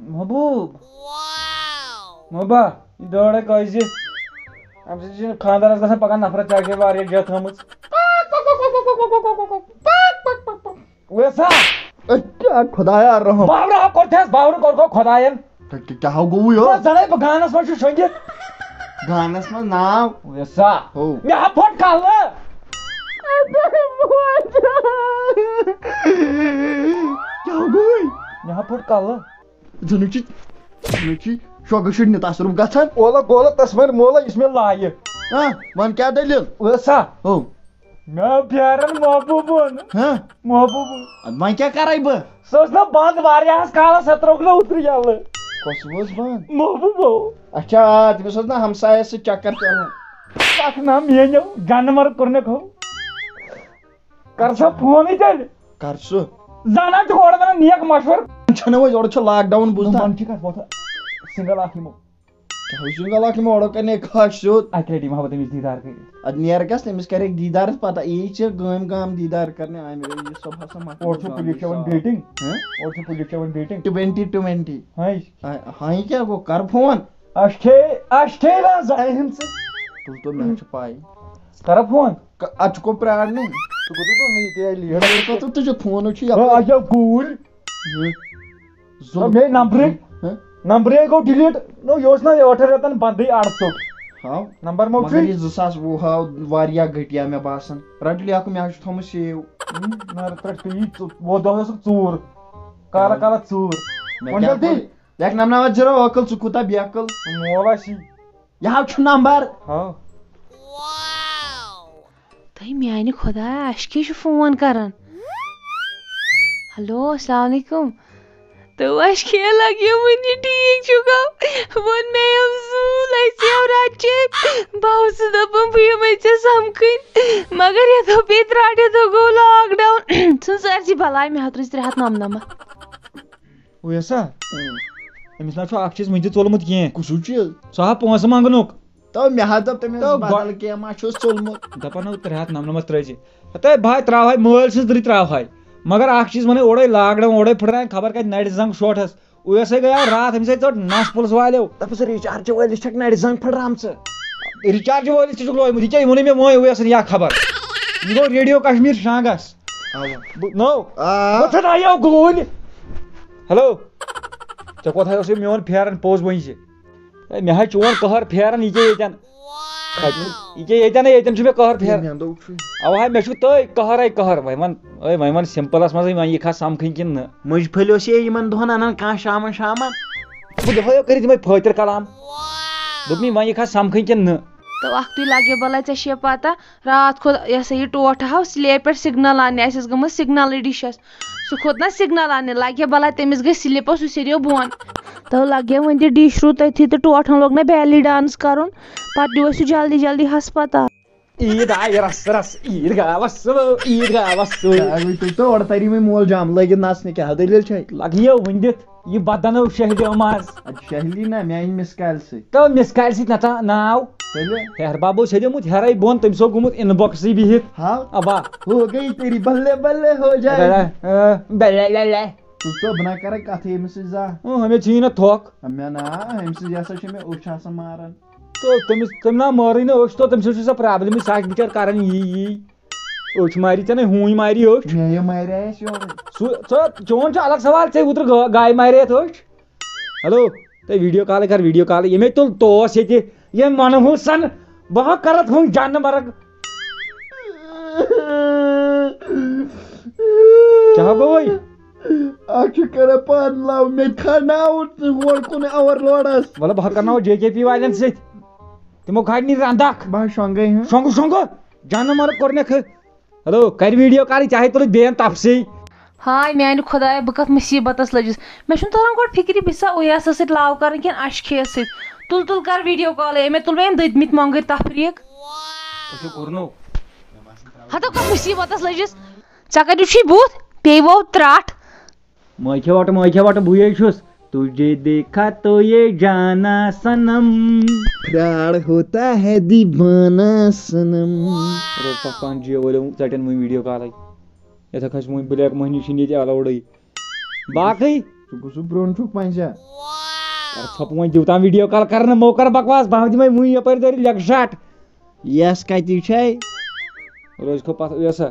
محبوب محبا یہ دٲر کٲزِ اَمہِ سۭتۍ چھِ خانٛدارَس گژھان پگاہ نفرت ژےٚ چھےٚ واریاہ جَتھ تھٲومٕژ ویسا کیا خدایا رحم باورٕ کوٚر تھَس باورٕ کوٚر گوٚو خۄدایَن کیا گوٚو یہِ زَنَے بہٕ گانَس منٛز چھُ شۄنٛگِتھ گانس منٛز ناو ویسا مےٚ ہا پھوٚٹ کَلہٕ کیا گوٚو مےٚ ہا پھوٚٹ کَلہٕ زنہٕ چھی شوگہٕ شُرنہِ تصرُف گژھان اولا گولا تسمر مولا یُس مےٚ لایہِ وۄنۍ کیٛاہ دٔلیٖل ویسا او مےٚ آو پھیران محبوٗبُن محبوٗبُن وۄنۍ کیٛاہ کَرے بہٕ سۄ ٲس نا بنٛد واریاہَس کالس سۄ ترٛووُکھ نا اوترٕ یَلہٕ کۄس اوس بنٛد محبوٗبو اچھا آ تٔمِس اوس نا ہمسایَس سۭتۍ چکر چلان پکھ نا میٛٲنیو جانمر کوٚرنکھ ہو کر سا فونٕے تیٚلہِ کر سُہ زانا چھُ گۄڈٕ ونان نیک مشور چھُنہٕ وۄنۍ یورٕ چھُ لاک ڈاوُن بوٗزنا من چھِ کتھ وۄتھان سنگل اکھ یِمو سنگل اکھ یِمو اورٕ کرنے خاش سیوٚد اکہِ لٹہِ یِمہٕ ہا بہٕ تٔمِس دیٖدار کٔرِتھ ادٕ نیرٕ گژھ تٔمِس کرکھ دیٖدار پتہ یی چھِ گٲمۍ دیٖدار کرنہِ آمٕتۍ یہِ صبح ہسا اورٕ چھُ پُلیٖس چٮ۪وان بیٹِنگ اورٕ چھُ پُلیٖس چٮ۪وان بیٹِنگ 2020 ہاں یہِ کیٛاہ گوٚو کر فون اَشٹھے نا زایہِ ہٕنٛز تُل تو مےٚ چھُ پاے کرا فون اتھ چھُ کو پرٛارنٕے ژٕ کوٚرُکھ لیٖڈ تُجہِ فونُک چھُ اچھا گوٗرۍ مے نمبرے گوٚو ڈِلیٖٹ نو یہِ اوس نا 8 رٮ۪تن بنٛدٕے اَڑٕ ژوٚٹ ہاو نمبر مو مگر یہِ 2020 ہاو واریاہ گھٹیا مےٚ باسان رٹ لیکھٕ مےٚ حظ چھُ تھومُت سیو وہ دۄہ اوسُکھ ژوٗر کالا کالا ژوٗر لیکھ نمناوَتھ 0 عٲقل ژٕ کوٗتاہ بیقل مولا چھی یہِ حظ چھُ نمبر تۄہہِ میانہِ خۄدایا اَسہِ کیٛاہ چھُ فون کران ہیلو السلام علیکم تو اَسہِ لگیو وٕنہِ ٹھیٖک چھُ گوٚو وۄنۍ مےٚ زوٗل اَسہِ یو رچِتھ بہٕ اوسُس دپان بہٕ یِمے ژےٚ سمکھٕنۍ مگر یہِ دوٚپ ییٚتہِ رٹ یہِ دوٚپ گوٚو لاک ڈاوُن ژھٕن سٲرسٕے بلاے مےٚ حظ روٗز 399 ویسا أمِس نہ چھُ اکھ چیٖز وٕنہِ تہِ ژوٚلمُت کینٛہہ کُسُے چیٖز سُہ ہا پونٛسہٕ منٛگنُک تو مےٚ حظ دوٚپ تٔمِس بدل کینٛہہ ما چھُس ژوٚلمُت دپان 399 ترٛٲیزِ ہتے بہٕ تراوہاے مٲلۍ سٕنٛز دٕرِ تراوہاے مگر اکھ چیٖز ونے اورے لاک ڈاوُن اورے پھٕٹراے خبر کتہِ نرِ زنٛگ شوٹھس اوسے گٔیاو راتھ أمِس ژٔٹ نس پُلس والیو دپُس رِچارج وٲلِس چھکھ نرِ زنٛگ پھٕٹرامژٕ رِچارج وٲلِس تہِ چھُکھ لویمُت یہِ کیٛاہ ووٚنُے مےٚ وۄنۍ اویسن یا خبر یہِ گوٚو ریڈیو کشمیٖر شانٛگس نو آیو گوٗلۍ ہیلو ژےٚ کوٚت حظ اوسُے میون پھیران پوٚز ؤنۍ زِ مےٚ حظ چون قہر پھیران یہِ کیٛاہ ییٚتٮ۪ن چھُ مےٚ قہر پھیران اوا مےٚ چھُ تٔے قہرے قہر وۄنۍ وَن سمپلس منٛزٕے وۄنۍ یِکھا سمکھٕنۍ کِنہٕ نہ مٔنٛزۍ پھٔلۍ اوس ہے یِمن دۄہن انان کانٛہہ شامن بہٕ دۄہے کٔرِتھ یِمے فٲطر کلام دوٚپمے وۄنۍ یِکھا سمکھٕنۍ کِنہٕ نہ تو اکھ تُے لگے بلاے ژےٚ چھے پتہ راتھ کھوٚت یہِ ہسا یہِ ٹوٹھ آو سِلیپ پٮ۪ٹھ سِگنل اننہِ اَسہِ ٲس گٔمٕژ سِگنلٕے ڈِشس سُہ کھوٚت نا سِگنل اننہِ لگے بلاے تٔمِس گٔے سِلِپ سُہ سیریو بۄن تو لگے وۄنۍ تہِ ڈِش روٗد تٔتھی تہٕ ٹوٹھن لوگ نا بیلی ڈانس کرُن پتہٕ نیوٗ اَسہِ سُہ جلدی جلدی ہسپتال عیٖد آیہِ رس رس عیٖد گاوس اورٕ تری وۄنۍ مول جام لٲگِتھ نژنہِ کیٛاہ دٔلیٖل چھے لگیو ؤنِتھ یہِ بدنو شہدیو ماز شہلی نا میانہِ مِسکالہِ سۭتۍ تو مِسکالہِ سۭتۍ نژان ناو ہیٚہر بابو چھٔجمُت ہیٚرے بۄن تٔمِس اوس گوٚمُت اِن بۄکسٕے بِہِتھ ابا ہو گٔے تیری بلے بلے ہو جائے بہٕ نہ کرے کتھٕے أمِس سۭتۍ زانٛہہ ہمیں چھِی نہٕ تھوٚکھ مےٚ نا أمۍ سۭتۍ یہِ ہسا چھِ مےٚ أچھ آسان ماران تو تٔمۍ نا مٲرٕے نہٕ أچھ تو تٔمِس چھِ سۄ پرابلِمٕے سۄ آسہِ بِچٲر کران یی أچھ ماری ژےٚ نَے ہوٗنۍ ماری أچھ مےٚ مارے اَسہِ یورٕ چون چھُ الگ سوال ژےٚ اوترٕ گایہِ ماریتھ أچھ ہیلو تُہۍ ویٖڈیو کالٕے کر ویٖڈیو کالٕے ییٚمے تُل توس ییٚتہِ ییٚمۍ وَنہو سن بہٕ ہا کرتھ وۄنۍ جانہٕ مرگ کیٛاہ گوٚوے اکھ چھُ کران پانہٕ لو مےٚ تہِ کھالناوُن ہور کُن اور لوڑس وَلہٕ بہٕ ہا کرناوو JKP والٮ۪ن سۭتۍ تِمو کھالہِ رنٛد اکھ بہٕ شۄنٛگے شۄنٛگہٕ جانہٕ مرگ کوٚرنکھ ہیلو کر ویٖڈیو کالٕے چاہے تُلٕتھ بیٚیَن تپسٕے ہاے میانہِ خۄدایا بہٕ کتھ مُصیٖبتس لٔجِس مےٚ چھُنہٕ تران گۄڈٕ فِکرِ بہٕ چھسا اُیاسس سۭتۍ لو کران کِنہٕ اشکھیس سۭتۍ تُل کر ویٖڈیو کالے مےٚ تُل وۄنۍ دٔدمٕتۍ مۄنٛگٕرۍ تفریٖق ہتو کتھ مُصیٖبتس لٔجِس ژےٚ کتیُک چھُے بُتھ پیٚیہِ ترٛٹھ مٲکھے وٹہٕ بٕے چھُس تُجھے دیکھا تو یہ جانا سنم پیار ہوتا ہے دیوانہ سنم پپان جیو وٲلِو ژٹن وۄنۍ ویٖڈیو کالے یِتھے کھٔسۍ وۄنۍ بلیک مٔہنی چھِنہٕ ییٚتہِ الاوڈٕے باقی سُہ برٛونٛٹھ چھُکھ پنٛجا ژھۄپہٕ وۄنۍ دِیِو تام ویٖڈیو کال کرنہٕ مو کر بکواس بہٕ دِمے وٕنۍ یپٲرۍ دٲری لیٚگ شاٹ یس کَتہِ چھے روز کھو پتھ یسا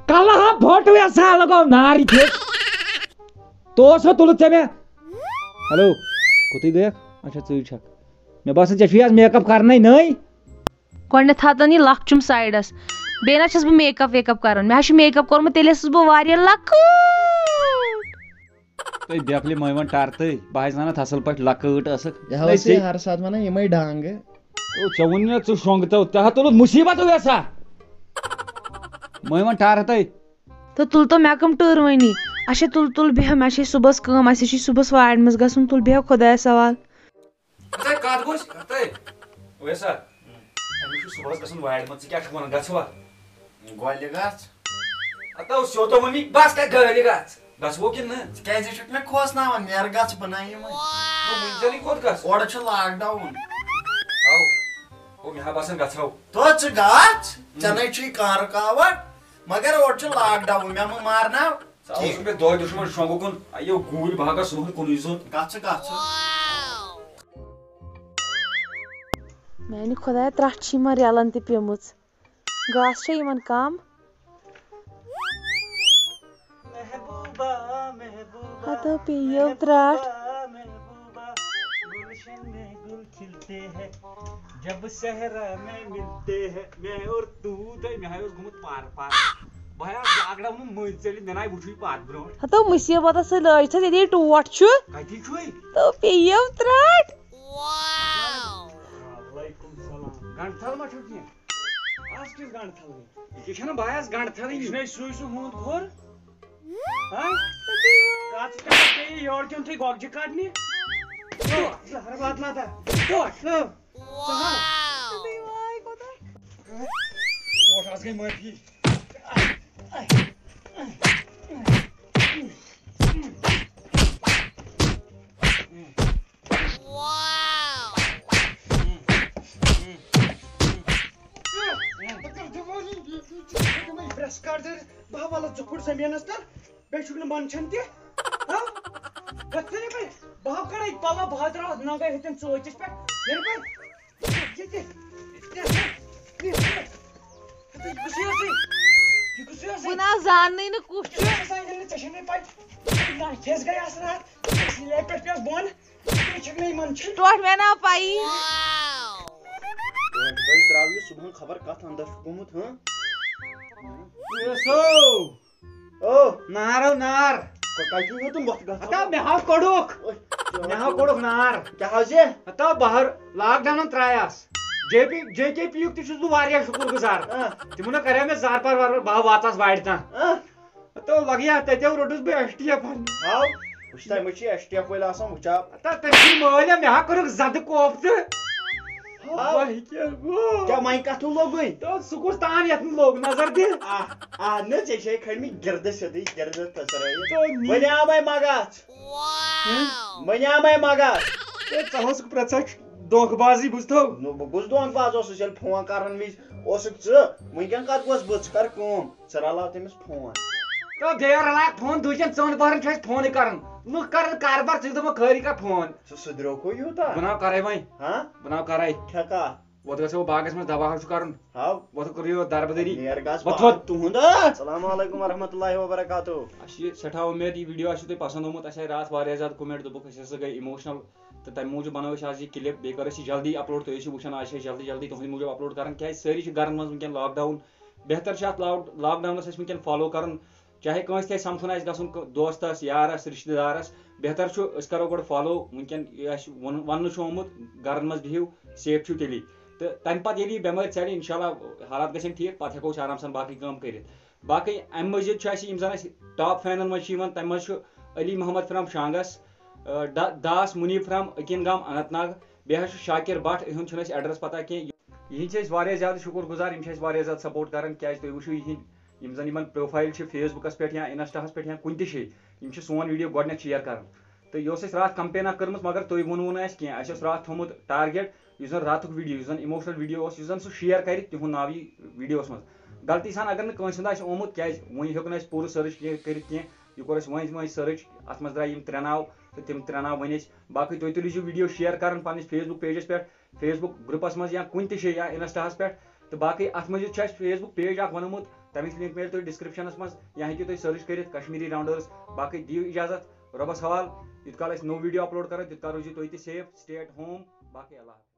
کل ہا فوٹو یسا لگو نار تو سو تُلُتھ ژےٚ مےٚ ہیلو کوٚتٕے گٔیکھ اچھا ژٕے چھکھ مےٚ باسان ژےٚ چھُے آز میک اپ کرنے نٔے گۄڈنٮ۪تھ تھاوتن یہِ لۄکچُم سایڈس بیٚیہِ نہ چھس بہٕ میک اپ ویک اپ کران مےٚ حظ چھُ میک اپ کوٚرمُت تیٚلہِ ٲسٕس بہٕ واریاہ لۄکٕٹ تُہۍ بیکلہِ مٲنۍ وۄنۍ ٹرتٕے بہٕ حظ ونان اصل پٲٹھۍ لۄکٕٹ ٲسٕکھ یہِ ہر ساتہٕ ونان یِمے ڈانٛگہٕ ژےٚ ووٚن مےٚ ژٕ شۄنٛگتو ژےٚ ہا تُلُتھ مُصیٖبت یسا مٲنۍ وۄنۍ ٹرتٕے تہٕ تُل تو مےٚ کٕم ٹٲروٲنی اچھا تُل بیٚہہ مےٚ چھے صُبحس کٲم اَسہِ چھُ صُبحس وارِ منٛز گژھُن تُل بیٚہہ خۄدایس سوال کتھ گوٚژھ ویسا أمِس چھُ صُبحس گژھُن وارِ منٛز ژٕ کیٛاہ چھُکھ ونان گژھوا گۄلہِ گژھ ہتو سیوٚدو ووٚنُے بس کتہِ گٲڑۍ گژھوٕ کِنہٕ نہٕ کیٛازِ چھُکھ مےٚ کھوژناوان نیرٕ گژھ بہٕ نہ یِمے وٕنۍزٮ۪نٕے کوٚت گژھ اورٕ چھُ لاک ڈاوُن او مےٚ ہا باسان گژھو تو ژٕ گژھ ژےٚ نَے چھُے کانٛہہ رُکاوٹ مگر اورٕ چھُ لاک ڈاوُن مےٚ مہ مارناو ژٕ اوسُکھ مےٚ دۄہ دُشمن شۄنٛگُکُن اَیو گوٗرۍ بہٕ ہا گژھٕ صُبحن کُنُے زوٚن گژھ میانہِ خۄدایا ترٛٹھ چھِ یِمن رٮ۪لن تہِ پیٚمٕژ گاسہٕ چھا یِمن کم ہتو پیٚیو ترٛٹھ جب صحرا میں ملتے ہیں میں اور تو مےٚ ہا اوس گوٚمُت پار بہٕ ہا لاک ڈاوُن مٔنٛزۍ ژٔلِتھ مےٚ ناے وٕچھُے پتھ برونٛٹھ ہتو مُصیٖبتس سۭتۍ لٲجتھس ییٚتہِ ٹوٹھ چھُ کتہِ چھُے تو پیٚیو ترٛٹھ وعلیکُم سلام گنڈٕ تھل ما چھُو کینٛہہ آز کِژھ گنڈٕ تھل گٔے یہِ چھَنہٕ بایس گنڈٕ تھلٕے یہِ چھُنَے سُے سُہ ہُنٛد کھوٚر کتھ پیٚیہِ یورٕ کیٚن تھٕے گۄگجہِ کڑنہِ آز گٔے معٲفی پرٛٮ۪س کاڈ دٲرِتھ بہٕ ہا وَلہٕ ژٕ پھُٹ زٔمیٖنس تل بیٚیہِ چھُکھ نہٕ منٛدچھان تہِ بہٕ ہا کڑے پلو بہٕ ہا درٛاوس ننگے ہیٚتٮ۪ن ژوٗنٛٹھِس پٮ۪ٹھ بہٕ نہ زاننٕے نہٕ کُس چھُ ژےٚ چھے نہٕ پاے تھیٚس گٔے آسان اتھ سِلیب پٮ۪ٹھ پیٚوس بۄن ژٕ چھکھ نہٕ یِمن چھُ ٹوٹھ مےٚ نا پایی درٛاو یہِ صُبحن خبر کتھ انٛدر چھُ گوٚمُت نارو نار مےٚ ہاو کوٚڑُکھ نار کیٛاہ حظ یہِ ہتو بہر لاک ڈاوُن ترٛایس جے کے پی یُک تہِ چھُس بہٕ واریاہ شُکُر گُزار تِمو کریو مےٚ زارپار وارپار بہٕ ہا واژاس وارِ تام ہتو لگیا تتیو روٚٹُس بہٕ ایس ٹی ایف ہاو وٕچھ تَمہِ چھِ ایس ٹی ایف وٲلۍ آسان وٕچھان تٔمۍ سٕنٛدۍ مٲلۍ مےٚ ہا کوٚرُکھ زدٕ کوفتہٕ کیٛاہ وۄنۍ کتھٕ لوٚگُے سُہ کُس تان یتھ نہٕ لوٚگ نظر دِ اہن ژےٚ چھے کھٔڑمٕتۍ گِردٕ سیوٚدُے گِردٕ تٔژرٲیِتھ وَنیٛامے مگاژ وَنیٛامے مگاژ ژٕ اوسُکھ پرٛژھان دھوکہٕ بازی بوٗزتھو بہٕ کُس دھونٛکہٕ باز اوسُس ییٚلہِ فون کرن وِزِ اوسُکھ ژٕ وٕنکیٚن کتھ گوس بہٕ ژٕ کر کٲم ژٕ رلاو تٔمِس فون بیٚیہِ رلاکھ فون دوٗچن ژۄن پہرن چھُ اَسہِ فونٕے کرُن لُکھ کرن کاربار ژٕ چھُکھ دپان خٲری کر فون ژٕ سُدریوکھو یوٗتاہ بہٕ ناو کرے وۄنۍ بہٕ ناو کرے ٹھیکا وۄتھ گژھو باغس منٛز دوا چھُ کرُن ہاو وۄتھ کٔر یہِ دربدٔری نیر گژھ وۄتھ تُہُنٛد السلام علیکُم ورحمتہ وبرکاتہ اَسہِ چھِ سٮ۪ٹھاہ اُمید یہِ ویٖڈیو آسیو تۄہہِ پسنٛد آمُت اَسہِ آیہِ راتھ واریاہ زیادٕ کومٮ۪نٛٹ دوٚپُکھ أسۍ ہسا گٔے اِموشنل تہٕ تَمہِ موٗجوٗب بنٲو اَسہِ آز یہِ کِلِپ بیٚیہِ کٔر اَسہِ یہِ جلدی اپلوڈ تُہۍ ٲسِو وٕچھان آز چھِ أسۍ جلدی جلدی تُہنٛدِ موٗجوٗب اپلوڈ کران کیازِ سٲری چھِ گرن منٛز وٕنکیٚن لاک ڈاوُن بہتر چھُ اَتھ لاک ڈاونس اَسہِ وٕنکیٚن فالو کرُن چاہے کٲنٛسہِ تہِ اَسہِ سمکھُن آسہِ گژھُن دوستس یارس رِشتہٕ دارس بہتر چھُ أسۍ کرو گۄڈٕ فالو وٕنکیٚن یہِ اَسہِ وننہٕ چھُ آمُت گرن منٛز بِہِو سیف چھُو تیٚلی تہٕ تَمہِ پتہٕ ییٚلہِ یہِ بٮ۪مٲرۍ ژَلِ انشاء اللہ حالات گژھن ٹھیٖک پتہٕ ہٮ۪کو أسۍ آرام سان باقٕے کٲم کٔرِتھ باقٕے اَمہِ مٔزیٖد چھُ اَسہِ یِم زن اَسہِ ٹاپ فینن منٛز چھِ یِوان تَمہِ منٛز چھُ علی محمد فرام شانگس داس منیٖب فرام أکیٖن گام اننت ناگ بیٚیہِ حظ چھُ شاکر بٹ یِہُنٛد چھُنہٕ اَسہِ ایڈرس پتہ کینٛہہ یِہِنٛدۍ چھِ أسۍ واریاہ زیادٕ شُکُر گُزار یِم چھِ اَسہِ واریاہ زیادٕ سپوٹ کران کیازِ تُہۍ وٕچھِو یِہِنٛدۍ یِم زن یِمن پروفایل چھِ فیس بُکس پٮ۪ٹھ یا انسٹاہس پٮ۪ٹھ یا کُنہِ تہِ جایہِ یِم چھِ سون ویٖڈیو گۄڈٕنیتھ شِیر کران تہٕ یہِ اوس اَسہِ راتھ کمپین اکھ کٔرمٕژ مگر تُہۍ ووٚنوُ نہٕ اَسہِ کینٛہہ اَسہِ اوس راتھ تھوٚمُت ٹارگیٹ یُس زن راتُک ویٖڈیو یُس زن اِموشنل ویٖڈیو اوس یُس زن سُہ شِیر کرِ تِہُنٛد ناو یی ویٖڈیوس منٛز غلطی سان اگر نہٕ کٲنٛسہِ ہُنٛد آسہِ آمُت کیازِ وُنہِ ہیوٚک نہٕ اَسہِ پوٗرٕ سٔرٕچ کٔرِتھ کینٛہہ یہ کور اس ون سرچ ات مز درائے یم 3 ناو تو تم 3 ناو ون باقی تھی تیل ویڈیو شیئر کران پنس فیس بک پیجس پہ فیس بک گروپس مز یا کن تہ یا انسٹاہس پہ تو باقی ات مزید فیس بک پیج اخ بنومت تمیک لنک ملے تھی ڈسکرپشنس مز یا ہیکو تھی سرچ کرت کشمیری راؤنڈرز باقی دیو اجازت رۄبس حوال یوت کال نو ویڈیو اپلوڈ کرو تیت کال روزو تھی تہ سیف سٹے ایٹ ہوم باقی اللہ حافظ.